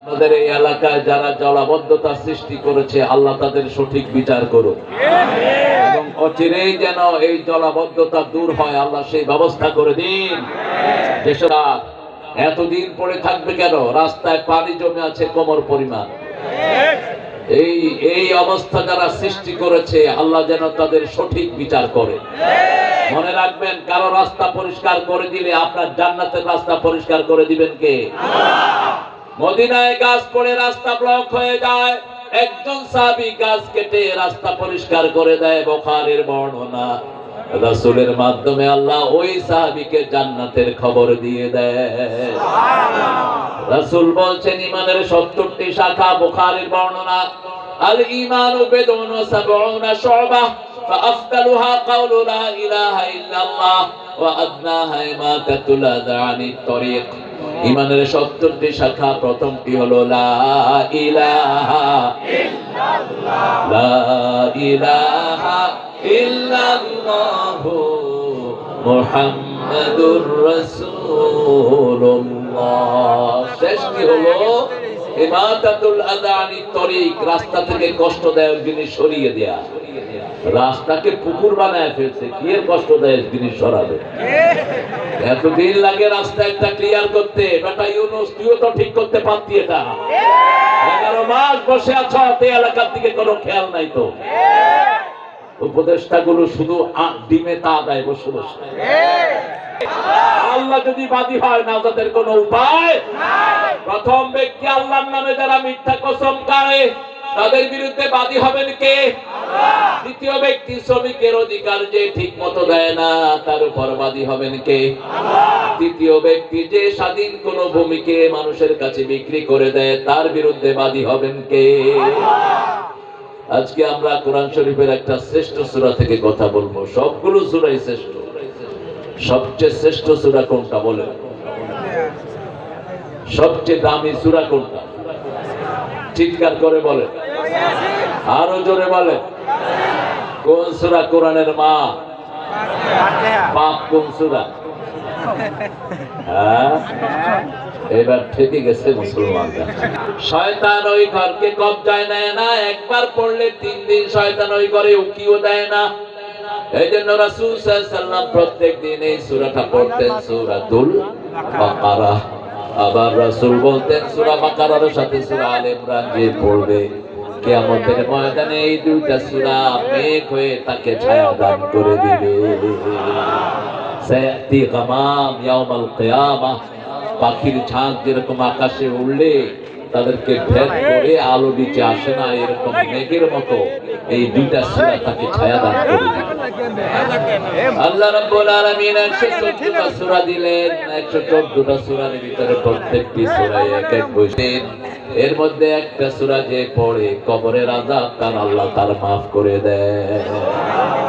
আমাদের এই এলাকায় যারা জলাবদ্ধতা সৃষ্টি করেছে, আল্লাহ তাদের সঠিক বিচার করুন এবং অচিরেই যেন এই জলাবদ্ধতা দূর হয়, আল্লাহ সেই ব্যবস্থা করে দিন। যেসব এতদিন পড়ে থাকবে কেন? রাস্তায় পানি জমে আছে কোমর পরিমাণ। এই অবস্থা যারা সৃষ্টি করেছে, আল্লাহ যেন তাদের সঠিক বিচার করে। মনে রাখবেন, কারো রাস্তা পরিষ্কার করে দিলে আপনার জান্নাতের রাস্তা পরিষ্কার করে দিবেন কে? মদিনায় গাছ পড়ে রাস্তা ব্লক হয়ে যায়, একজন সাহাবী গাছ কেটে রাস্তা পরিষ্কার করে দেয়। বুখারীর বর্ণনা, রাসূলের মাধ্যমে আল্লাহ ওই সাহাবীকে জান্নাতের খবর দিয়ে দেয়। রাসূল বলছেন, ঈমানের 70টি শাখা। বুখারীর বর্ণনা, আল ঈমানু বিদউন ওয়া সাবউনা শু'বা ফাআফদালুহা কাওলু লা ইলাহা ইল্লাল্লাহ ওয়া আদনাহা ইমাতাতুল আযা আনিত তরিক। ঈমানের 70টি শাখা। প্রথমটি হলো লা ইলাহা ইল্লাল্লাহ, লা ইলাহা ইল্লাল্লাহু মুহাম্মাদুর রাসূলুল্লাহ। শেষটি হলো ইমাতাতুল আযা আনিত তরিক, রাস্তা থেকে কষ্টদায়ক জিনিস সরিয়ে দেয়া। রাস্তাকে পুকুর বানায় ফেলছে, কি এর কষ্টদায়ক জিনিস সরাবে? এতদিন লাগে রাস্তা একটা ক্লিয়ার করতে। বেটা ইউনূস, তুইও তো ঠিক করতে পারতি এটা। 11 মাস বসে আছো, এই এলাকার দিকে কোনো খেয়াল নাই তো। উপদেষ্টাগুলো শুধু ডিমে তা দেয় বসে বসে। আল্লাহ যদি বাদী হয়, নাজাতের কোনো উপায় নাই। প্রথম ব্যক্তি আল্লাহর নামে যারা মিথ্যা কসম কাড়ে, তাদের বিরুদ্ধে বাদী হবেন কে? আল্লাহ। দ্বিতীয় ব্যক্তি শ্রমিকের অধিকার যে ঠিক মতো দেয় না, তার উপর বাদী হবেন কে? আল্লাহ। তৃতীয় ব্যক্তি যে স্বাধীন কোনো ভূমিকে মানুষের কাছে বিক্রি করে দেয়, তার বিরুদ্ধে বাদী হবেন কে? আল্লাহ। আজকে আমরা কোরআন শরীফের একটা শ্রেষ্ঠ সূরা থেকে কথা বলবো। সবগুলো সূরাই শ্রেষ্ঠ। সবচেয়ে শ্রেষ্ঠ সূরা কোনটা বলেন? সবচেয়ে দামি সূরা কোনটা? চিৎকার করে বলে, আরো জোরে বলে। কোন সূরা কোরআনের মা? পাপ কোন সূরা? এবার থেকে গেছে মুসলমানরা। শয়তান ওই ঘরকে কবজায় নেয় না। একবার পড়লে 3 দিন শয়তান ওই ঘরে উকিও দেয় না। এই জন্য রাসূল সাল্লাল্লাহু আলাইহি ওয়াসাল্লাম প্রত্যেক দিন এই সূরাটা পড়তেন, সূরাতুল বাকারা। আবার রাসূল বলতেন, সূরা বাকারার সাথে সূরা আলে ইমরান যে পড়বে, কিয়ামতের ময়দানে এই দুইটা সূরা মেঘ হয়ে তাকে ছায়া দান করে দিবে। সায়াতি গামাম ইয়াউমাল কিয়ামাহ। পাখির ঝাঁক যেরকম আকাশে উড়লে তাদেরকে ভেদ করে আলো নিচে আসে না, এরকম মেঘের মতো এই দুইটা সূরা তাকে ছায়া দান করে দিবে। আল্লাহ রাব্বুল আলামিন 114টা সূরা দিলেন। 114টা সূরার ভিতরে প্রত্যেকটি সূরায় এক এক বৈশিষ্ট্য। এর মধ্যে একটা সূরা যে পড়ে, কবরের আযাব তার আল্লাহ তার মাফ করে দেয়।